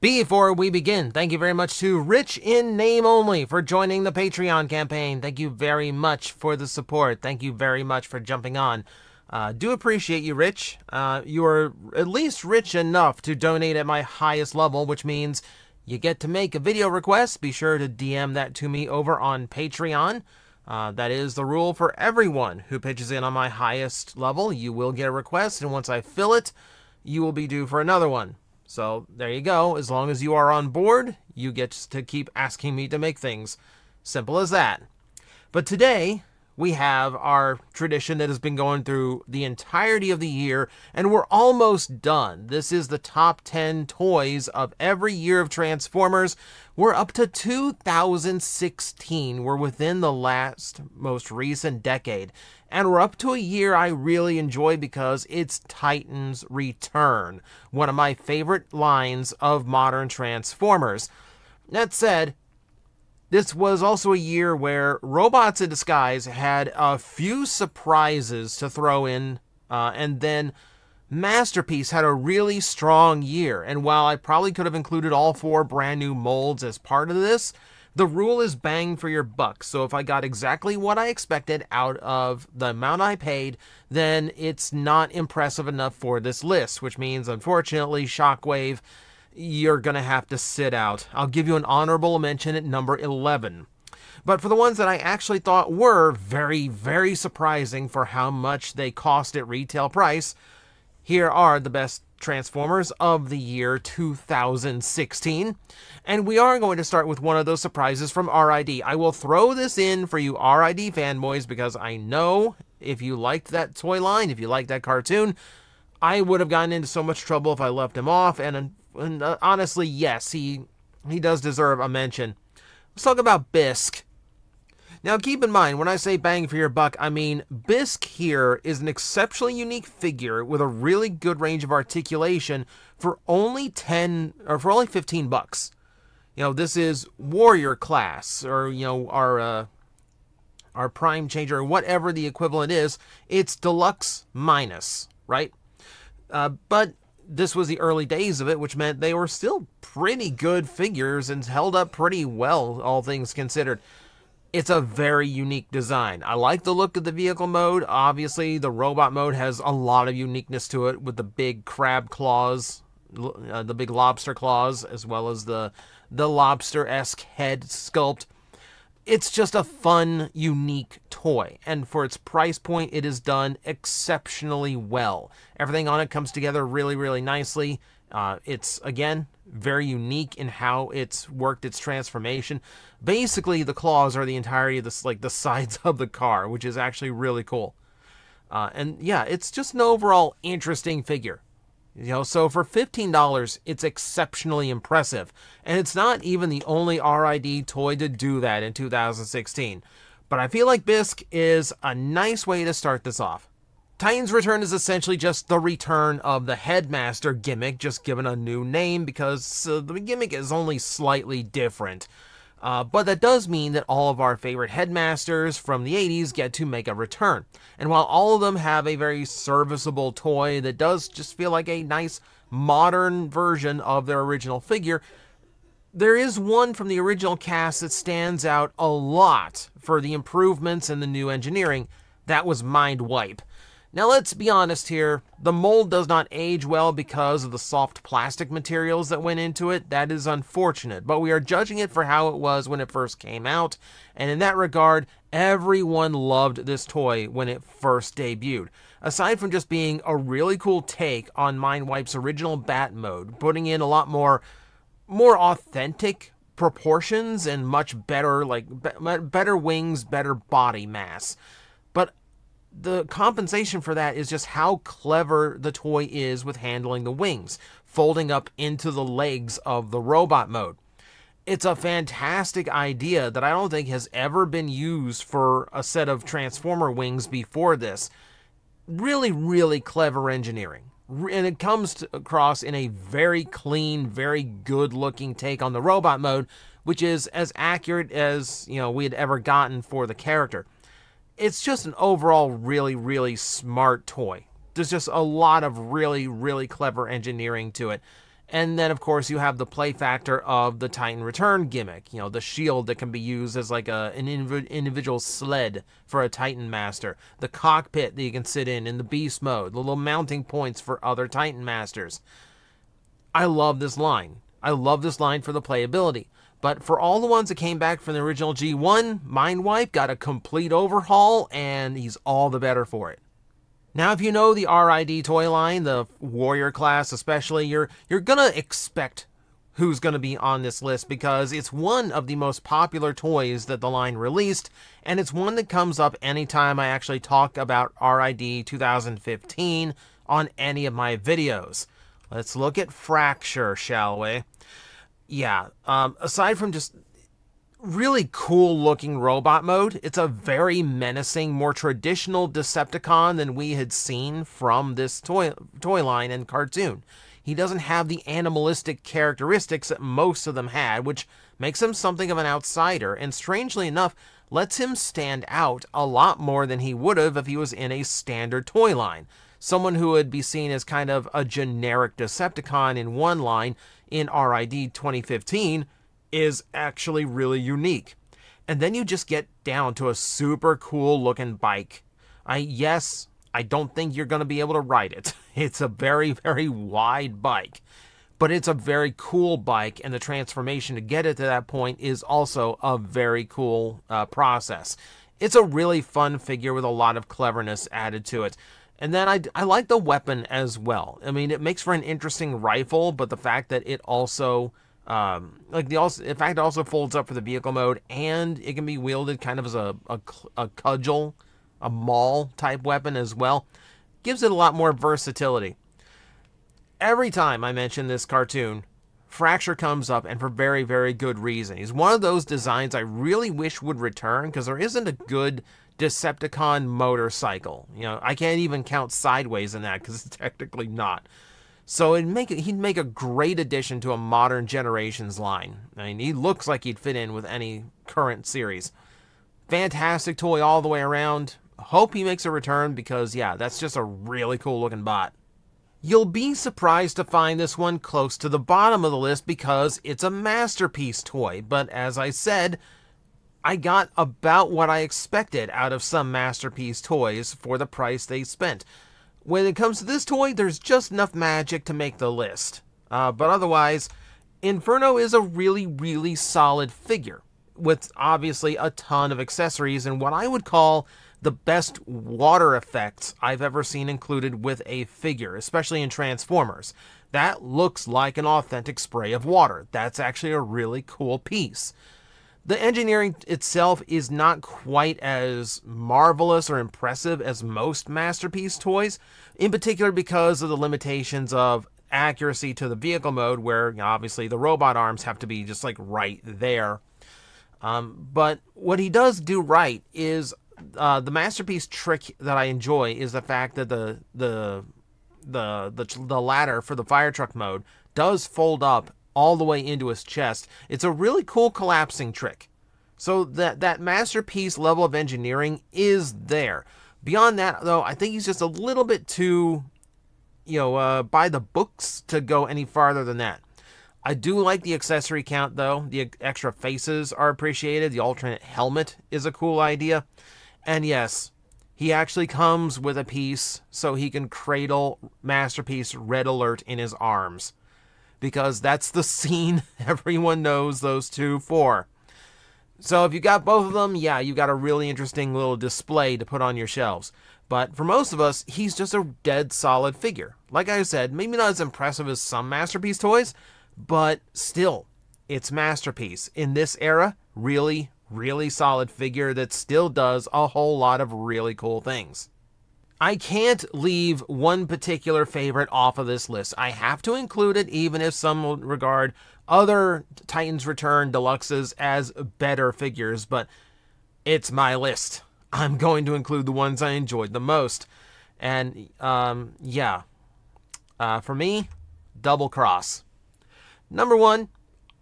Before we begin, thank you very much to Rich in Name Only for joining the Patreon campaign. Thank you very much for the support. Thank you very much for jumping on. Do appreciate you, Rich. You are at least rich enough to donate at my highest level, which means you get to make a video request. Be sure to DM that to me over on Patreon. That is the rule for everyone who pitches in on my highest level. You will get a request, and once I fill it, you will be due for another one. So there you go. As long as you are on board, you get to keep asking me to make things. Simple as that. But today, we have our tradition that has been going through the entirety of the year, and we're almost done. This is the top 10 toys of every year of Transformers. We're up to 2016. We're within the most recent decade. And we're up to a year I really enjoy because it's Titan's Return, one of my favorite lines of modern Transformers. That said, this was also a year where Robots in Disguise had a few surprises to throw in, and then Masterpiece had a really strong year. And while I probably could have included all 4 brand new molds as part of this, the rule is bang for your buck. So if I got exactly what I expected out of the amount I paid, then it's not impressive enough for this list, which means, unfortunately, Shockwave, you're going to have to sit out. I'll give you an honorable mention at number 11. But for the ones that I actually thought were very, very surprising for how much they cost at retail price, here are the best Transformers of the year 2016. And we are going to start with one of those surprises from RID. I will throw this in for you RID fanboys because I know if you liked that toy line, if you liked that cartoon, I would have gotten into so much trouble if I left him off. And honestly, yes, he does deserve a mention. Let's talk about Bisque. Now, keep in mind, when I say bang for your buck, I mean Bisque here is an exceptionally unique figure with a really good range of articulation for only 15 bucks. You know, this is Warrior class, or, you know, our Prime Changer, or whatever the equivalent is. It's Deluxe minus, right? But this was the early days of it, which meant they were still pretty good figures and held up pretty well, all things considered. It's a very unique design. I like the look of the vehicle mode. Obviously, the robot mode has a lot of uniqueness to it with the big crab claws, the big lobster claws, as well as the lobster-esque head sculpt. It's just a fun, unique toy, and for its price point, it is done exceptionally well. Everything on it comes together really, really nicely. It's, again, very unique in how it's worked its transformation. Basically, the claws are the entirety of this, like the sides of the car, which is actually really cool. And yeah, it's just an overall interesting figure. You know, so for $15, it's exceptionally impressive. And it's not even the only RID toy to do that in 2016. But I feel like Bisque is a nice way to start this off. Titan's Return is essentially just the return of the Headmaster gimmick, just given a new name because the gimmick is only slightly different. But that does mean that all of our favorite Headmasters from the 80s get to make a return. And while all of them have a very serviceable toy that does just feel like a nice modern version of their original figure, there is one from the original cast that stands out a lot for the improvements and the new engineering. That was Mind Wipe. Now, let's be honest here, the mold does not age well because of the soft plastic materials that went into it. That is unfortunate, but we are judging it for how it was when it first came out, and in that regard, everyone loved this toy when it first debuted. Aside from just being a really cool take on Mind Wipe's original Bat mode, putting in a lot more authentic proportions and much better, better wings, better body mass. But the compensation for that is just how clever the toy is with handling the wings, folding up into the legs of the robot mode. It's a fantastic idea that I don't think has ever been used for a set of Transformer wings before this. Really, really clever engineering. And it comes across in a very clean, very good-looking take on the robot mode, which is as accurate as, you know, we had ever gotten for the character. It's just an overall really, really smart toy. There's just a lot of really, really clever engineering to it. And then, of course, you have the play factor of the Titan Return gimmick. You know, the shield that can be used as like an individual sled for a Titan Master. The cockpit that you can sit in the Beast mode. The little mounting points for other Titan Masters. I love this line. I love this line for the playability. But for all the ones that came back from the original G1, Mindwipe got a complete overhaul, and he's all the better for it. Now, if you know the RID toy line, the Warrior class especially, you're gonna expect who's gonna be on this list because it's one of the most popular toys that the line released, and it's one that comes up anytime I actually talk about RID 2015 on any of my videos. Let's look at Fracture, shall we? Yeah, aside from just really cool looking robot mode, it's a very menacing, more traditional Decepticon than we had seen from this toy line and cartoon. He doesn't have the animalistic characteristics that most of them had, which makes him something of an outsider, and strangely enough, lets him stand out a lot more than he would have if he was in a standard toy line. Someone who would be seen as kind of a generic Decepticon in one line in RID 2015 is actually really unique. And then you just get down to a super cool looking bike. Yes, I don't think you're going to be able to ride it. It's a very, very wide bike, but it's a very cool bike, and the transformation to get it to that point is also a very cool process. It's a really fun figure with a lot of cleverness added to it. And then I like the weapon as well. I mean, it makes for an interesting rifle, but the fact that it also in fact, it also folds up for the vehicle mode, and it can be wielded kind of as a cudgel, a maul type weapon as well. Gives it a lot more versatility. Every time I mention this cartoon, Fracture comes up, and for very, very good reason. He's one of those designs I really wish would return, because there isn't a good Decepticon motorcycle. You know, I can't even count Sideways in that, because it's technically not. So he'd make a great addition to a modern Generations line. I mean, he looks like he'd fit in with any current series. Fantastic toy all the way around. Hope he makes a return because, yeah, that's just a really cool looking bot. You'll be surprised to find this one close to the bottom of the list because it's a Masterpiece toy. But as I said, I got about what I expected out of some Masterpiece toys for the price they spent. When it comes to this toy, there's just enough magic to make the list. But otherwise, Inferno is a really, really solid figure with obviously a ton of accessories and what I would call the best water effects I've ever seen included with a figure, especially in Transformers. That looks like an authentic spray of water. That's actually a really cool piece. The engineering itself is not quite as marvelous or impressive as most Masterpiece toys, in particular because of the limitations of accuracy to the vehicle mode, where, you know, obviously the robot arms have to be just like right there. But what he does do right is the Masterpiece trick that I enjoy is the fact that the ladder for the fire truck mode does fold up all the way into his chest. It's a really cool collapsing trick. So that Masterpiece level of engineering is there. Beyond that, though, I think he's just a little bit too, by the books to go any farther than that. I do like the accessory count, though. The extra faces are appreciated. The alternate helmet is a cool idea. And yes, he actually comes with a piece so he can cradle Masterpiece Red Alert in his arms. Because that's the scene everyone knows those two for. So if you got both of them, yeah, you got a really interesting little display to put on your shelves. But for most of us, he's just a dead solid figure. Like I said, maybe not as impressive as some Masterpiece toys, but still, it's Masterpiece. In this era, really, really solid figure that still does a whole lot of really cool things. I can't leave one particular favorite off of this list. I have to include it, even if some will regard other Titans Return Deluxes as better figures, but it's my list. I'm going to include the ones I enjoyed the most. And, for me, Double Cross. Number one,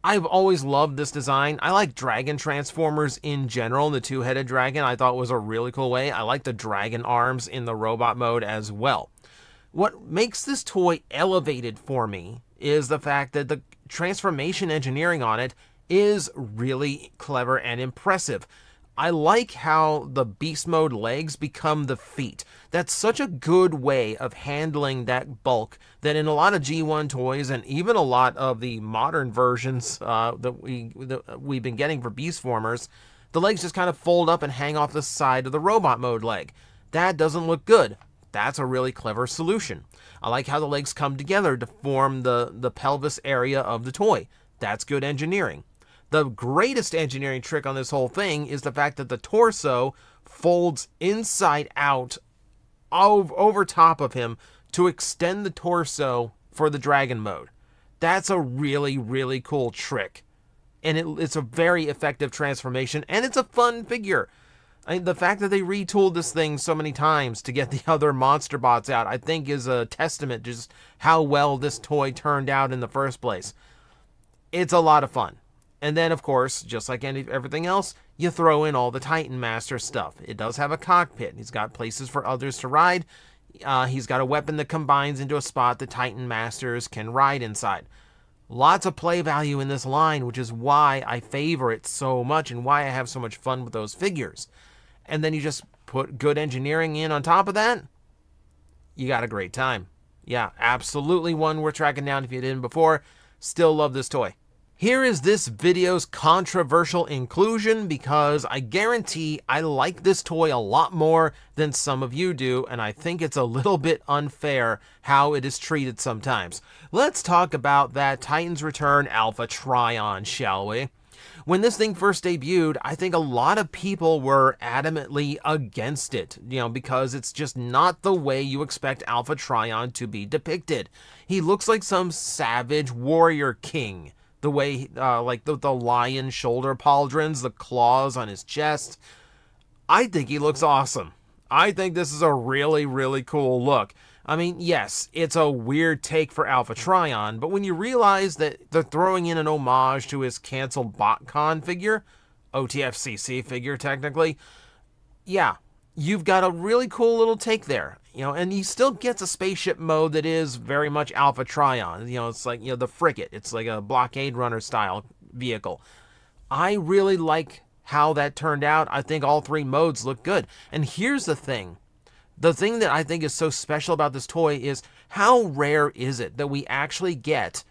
I've always loved this design. I like dragon transformers in general. The two-headed dragon I thought was a really cool way. I like the dragon arms in the robot mode as well. What makes this toy elevated for me is the fact that the transformation engineering on it is really clever and impressive. I like how the beast mode legs become the feet. That's such a good way of handling that bulk that in a lot of G1 toys and even a lot of the modern versions that we've been getting for beast formers, the legs just kind of fold up and hang off the side of the robot mode leg. That doesn't look good. That's a really clever solution. I like how the legs come together to form the pelvis area of the toy. That's good engineering. The greatest engineering trick on this whole thing is the fact that the torso folds inside out over top of him to extend the torso for the dragon mode. That's a really, really cool trick. And it's a very effective transformation, and it's a fun figure. The fact that they retooled this thing so many times to get the other monster bots out, I think is a testament to just how well this toy turned out in the first place. It's a lot of fun. And then, of course, just like everything else, you throw in all the Titan Master stuff. It does have a cockpit. He's got places for others to ride. He's got a weapon that combines into a spot that Titan Masters can ride inside. Lots of play value in this line, which is why I favor it so much and why I have so much fun with those figures. And then you just put good engineering in on top of that, you got a great time. Yeah, absolutely one worth tracking down if you didn't before. Still love this toy. Here is this video's controversial inclusion because I guarantee I like this toy a lot more than some of you do, and I think it's a little bit unfair how it is treated sometimes. Let's talk about that Titans Return Alpha Trion, shall we? When this thing first debuted, I think a lot of people were adamantly against it, because it's just not the way you expect Alpha Trion to be depicted. He looks like some savage warrior king. The way, like the lion shoulder pauldrons, the claws on his chest. I think he looks awesome. I think this is a really, really cool look. I mean, yes, it's a weird take for Alpha Trion, but when you realize that they're throwing in an homage to his canceled BotCon figure, OTFCC figure technically, yeah, you've got a really cool little take there. And he still gets a spaceship mode that is very much Alpha Trion. It's like, the frigate. It's like a blockade runner style vehicle. I really like how that turned out. I think all three modes look good. And here's the thing. The thing that I think is so special about this toy is how rare is it that we actually get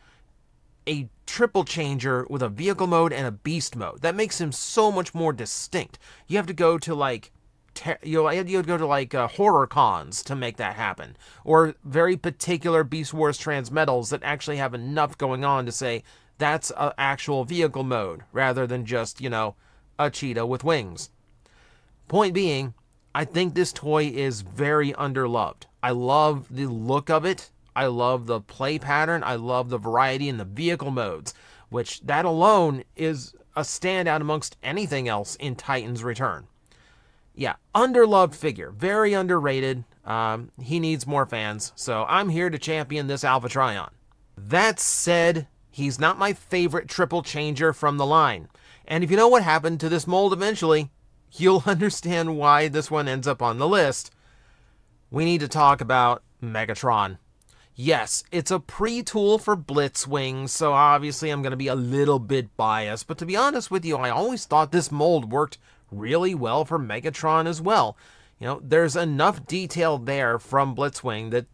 a triple changer with a vehicle mode and a beast mode. That makes him so much more distinct. You have to go to like horror cons to make that happen, or very particular Beast Wars transmetals that actually have enough going on to say that's an actual vehicle mode rather than just, a cheetah with wings. Point being, I think this toy is very underloved. I love the look of it. I love the play pattern. I love the variety in the vehicle modes, which that alone is a standout amongst anything else in Titans Return. Yeah, underloved figure. Very underrated. He needs more fans. So I'm here to champion this Alpha Trion. That said, he's not my favorite triple changer from the line. And if you know what happened to this mold eventually, you'll understand why this one ends up on the list. We need to talk about Megatron. Yes, it's a pre-tool for Blitzwing, so obviously I'm going to be a little bit biased. But to be honest with you, I always thought this mold worked really well for Megatron as well. There's enough detail there from Blitzwing that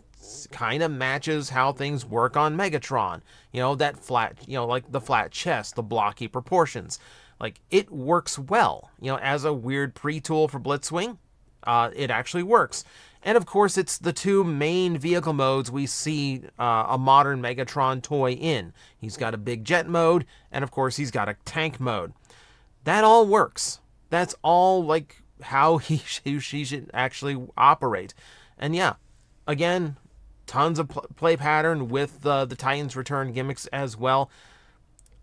kind of matches how things work on Megatron. That flat, like the flat chest, the blocky proportions. Like, it works well. As a weird pre-tool for Blitzwing, it actually works. And of course, it's the two main vehicle modes we see a modern Megatron toy in. He's got a big jet mode, and of course, he's got a tank mode. That all works. That's all like how she should actually operate. And yeah, again, tons of play pattern with the Titans Return gimmicks as well.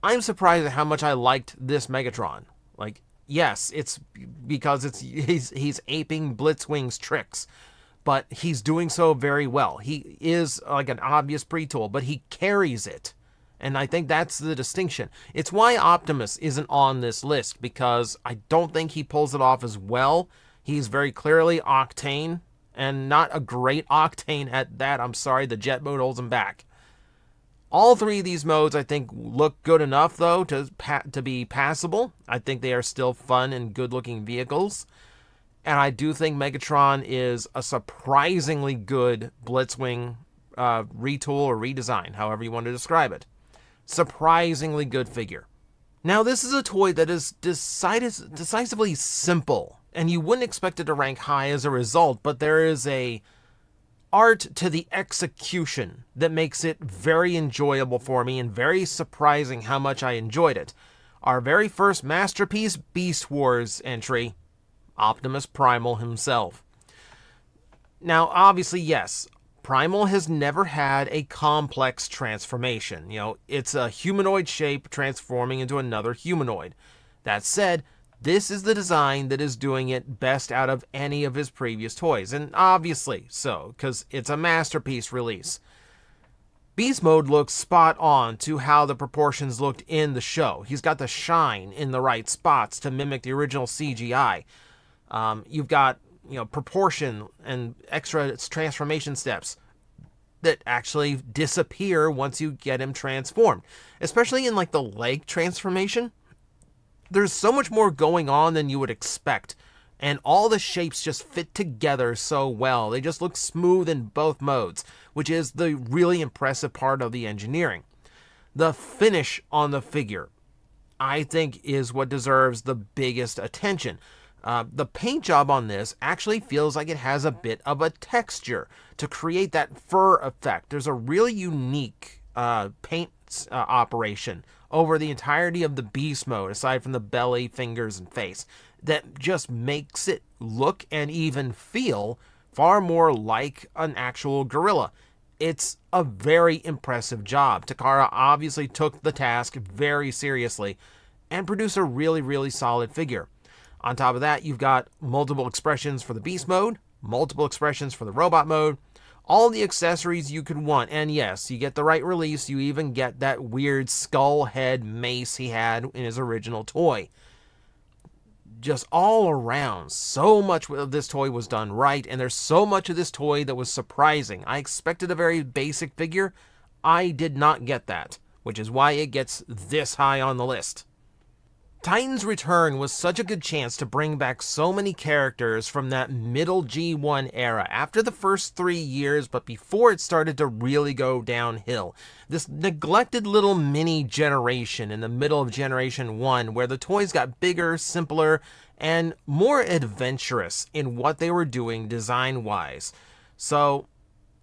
I'm surprised at how much I liked this Megatron. Like, yes, it's because he's aping Blitzwing's tricks, but he's doing so very well. He is like an obvious pre-tool, but he carries it. And I think that's the distinction. It's why Optimus isn't on this list, because I don't think he pulls it off as well. He's very clearly Octane, and not a great Octane at that. I'm sorry, the jet mode holds him back. All three of these modes, I think, look good enough, though, to be passable. I think they are still fun and good-looking vehicles. And I do think Megatron is a surprisingly good Blitzwing retool or redesign, however you want to describe it. Surprisingly good figure. Now, this is a toy that is decisively simple, and you wouldn't expect it to rank high as a result, but there is a art to the execution that makes it very enjoyable for me and very surprising how much I enjoyed it. Our very first masterpiece Beast Wars entry, Optimus Primal himself. Now, obviously, yes, Primal has never had a complex transformation. You know, it's a humanoid shape transforming into another humanoid. That said, this is the design that is doing it best out of any of his previous toys, and obviously so, because it's a masterpiece release. Beast Mode looks spot on to how the proportions looked in the show. He's got the shine in the right spots to mimic the original CGI. You've got, proportion and extra transformation steps that actually disappear once you get him transformed, especially in like the leg transformation. There's so much more going on than you would expect, and all the shapes just fit together so well. They just look smooth in both modes, which is the really impressive part of the engineering. The finish on the figure, I think, is what deserves the biggest attention. The paint job on this actually feels like it has a bit of a texture to create that fur effect. There's a really unique paint operation over the entirety of the Beast Mode, aside from the belly, fingers, and face, that just makes it look and even feel far more like an actual gorilla. It's a very impressive job. Takara obviously took the task very seriously and produced a really, really solid figure. On top of that, you've got multiple expressions for the Beast Mode, multiple expressions for the Robot Mode, all the accessories you could want. And yes, you get the right release, you even get that weird skull head mace he had in his original toy. Just all around, so much of this toy was done right, and there's so much of this toy that was surprising. I expected a very basic figure. I did not get that, which is why it gets this high on the list. Titan's Return was such a good chance to bring back so many characters from that middle G1 era, after the first 3 years, but before it started to really go downhill. This neglected little mini generation in the middle of Generation 1, where the toys got bigger, simpler, and more adventurous in what they were doing design-wise. So,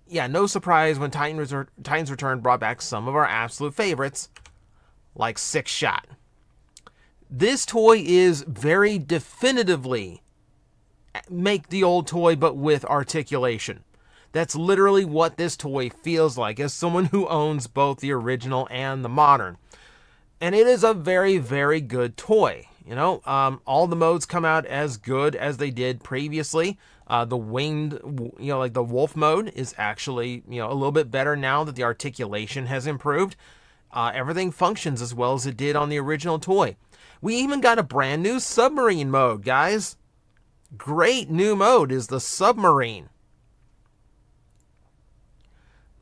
yeah, no surprise when Titan's Return brought back some of our absolute favorites, like Sixshot. This toy is very definitively make the old toy but with articulation. That's literally what this toy feels like as someone who owns both the original and the modern. And it is a very, very good toy. All the modes come out as good as they did previously. The winged, like the wolf mode is actually, a little bit better now that the articulation has improved. Everything functions as well as it did on the original toy. We even got a brand new submarine mode, guys. Great new mode is the submarine.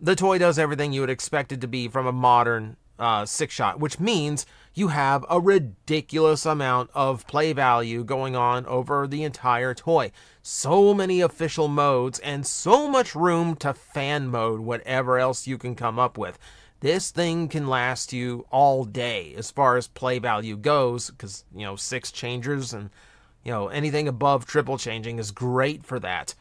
The toy does everything you would expect it to be from a modern Sixshot, which means you have a ridiculous amount of play value going on over the entire toy. So many official modes and so much room to fan mode whatever else you can come up with. This thing can last you all day as far as play value goes, because, 6 changers and, anything above triple changing is great for that.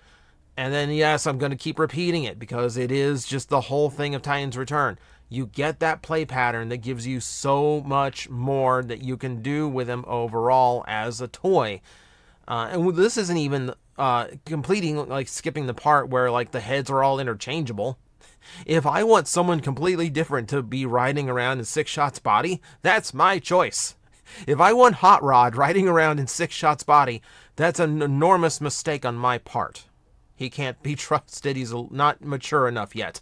And then, yes, I'm going to keep repeating it because it is just the whole thing of Titan's Return. You get that play pattern that gives you so much more that you can do with him overall as a toy. And this isn't even skipping the part where, the heads are all interchangeable. If I want someone completely different to be riding around in Sixshot's body, that's my choice. If I want Hot Rod riding around in Sixshot's body, that's an enormous mistake on my part. He can't be trusted, he's not mature enough yet.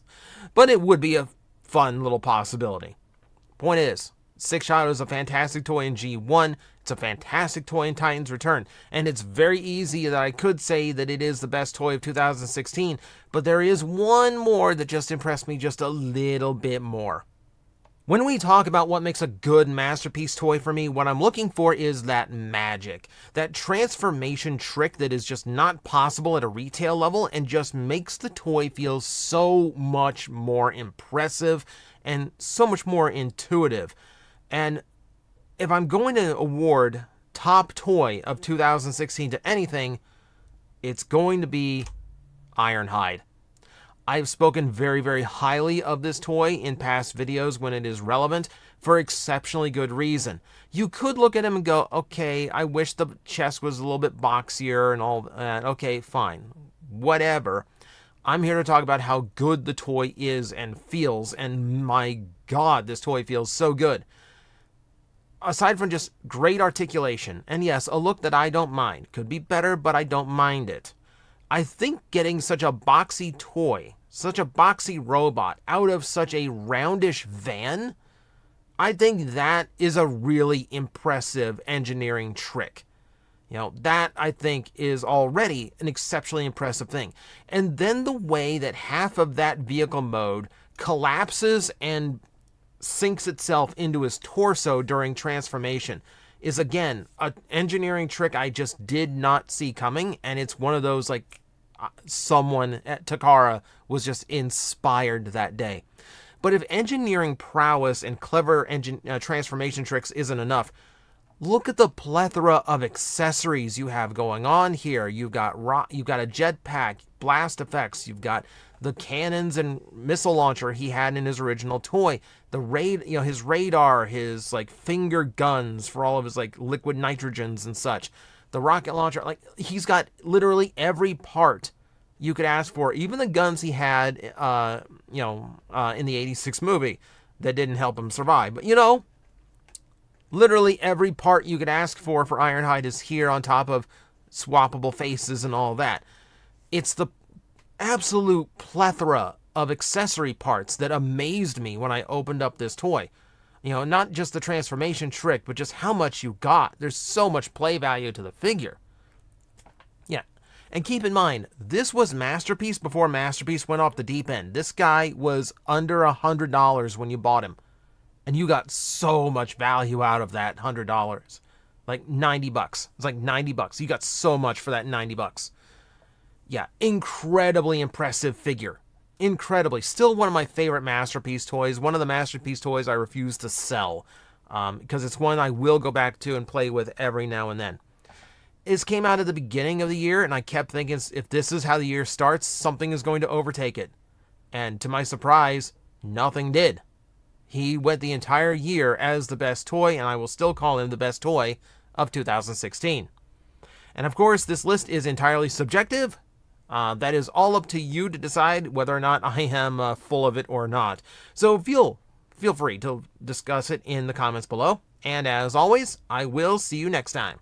But it would be a fun little possibility. Point is, Sixshot is a fantastic toy in G1, it's a fantastic toy in Titan's Return, and it's very easy that I could say that it is the best toy of 2016, but there is one more that just impressed me just a little bit more. When we talk about what makes a good masterpiece toy for me, what I'm looking for is that magic, that transformation trick that is just not possible at a retail level and just makes the toy feel so much more impressive and so much more intuitive. And if I'm going to award top toy of 2016 to anything, it's going to be Ironhide. I've spoken very, very highly of this toy in past videos when it is relevant for exceptionally good reason. You could look at him and go, okay, I wish the chest was a little bit boxier and all that. Okay, fine. Whatever. I'm here to talk about how good the toy is and feels, and my God, this toy feels so good. Aside from just great articulation, and yes, a look that I don't mind. Could be better, but I don't mind it. I think getting such a boxy toy, such a boxy robot out of such a roundish van, I think that is a really impressive engineering trick. You know, that I think is already an exceptionally impressive thing. And then the way that half of that vehicle mode collapses and sinks itself into his torso during transformation is, again, an engineering trick I just did not see coming, and it's one of those, like, someone at Takara was just inspired that day. But if engineering prowess and clever transformation tricks isn't enough, look at the plethora of accessories you have going on here. You've got a jetpack, blast effects, you've got the cannons and missile launcher he had in his original toy, his radar, his like finger guns for all of his like liquid nitrogens and such, the rocket launcher. Like, he's got literally every part you could ask for, even the guns he had in the '86 movie that didn't help him survive. But literally every part you could ask for Ironhide is here, on top of swappable faces and all that. It's the absolute plethora of accessory parts that amazed me when I opened up this toy. Not just the transformation trick, but just how much you got. There's so much play value to the figure. Yeah. And keep in mind, this was Masterpiece before Masterpiece went off the deep end. This guy was under $100 when you bought him. And you got so much value out of that $100. Like $90. It's like $90. You got so much for that $90. Yeah, incredibly impressive figure. Incredibly. Still one of my favorite Masterpiece toys. One of the Masterpiece toys I refuse to sell. Because it's one I will go back to and play with every now and then. This came out at the beginning of the year, and I kept thinking, if this is how the year starts, something is going to overtake it. And to my surprise, nothing did. He went the entire year as the best toy, and I will still call him the best toy of 2016. And of course, this list is entirely subjective. That is all up to you to decide whether or not I am full of it or not. So feel free to discuss it in the comments below. And as always, I will see you next time.